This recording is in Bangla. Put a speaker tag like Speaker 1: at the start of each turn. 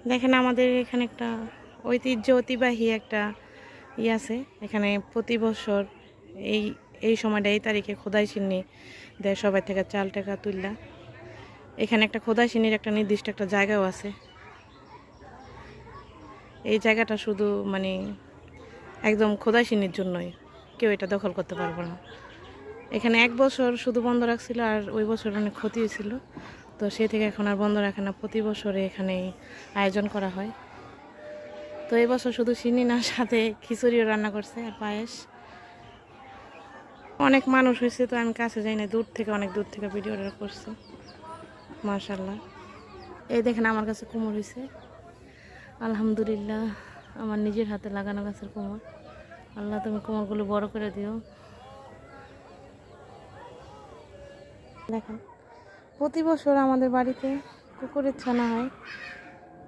Speaker 1: দেখেন আমাদের এখানে একটা ঐতিহ্যবাহী একটা আছে। এখানে প্রতি বছর এই এই সময়টা এই তারিখে খোদাই চিন্নি দেয় সবাই থেকে চাল টাকা তুললা। এখানে একটা খোদাই চিন্নির একটা নির্দিষ্ট একটা জায়গাও আছে। এই জায়গাটা শুধু মানে একদম খোদাই চিন্নির জন্যই, কেউ এটা দখল করতে পারবে না। এখানে এক বছর শুধু বন্ধ রাখছিল, আর ওই বছর অনেক ক্ষতি হয়েছিল, তো সে থেকে এখন আর বন্ধ রাখে না। প্রতি বছরে এখানে আয়োজন করা হয়। তো এই বছর শুধু চিনি না, সাথে খিচুড়িও রান্না করছে আর পায়েস। অনেক মানুষ হয়েছে, তো আমি কাছে যাই না, অনেক দূর থেকে ভিডিওটা করছি। মাশাল্লাহ, এই দেখেন আমার কাছে কুমড় হয়েছে। আলহামদুলিল্লাহ, আমার নিজের হাতে লাগানো গাছের কুমড়। আল্লাহ তুমি কুমড়গুলো বড় করে দিও। দেখেন প্রতি বছর আমাদের বাড়িতে কুকুরের ছানা হয়।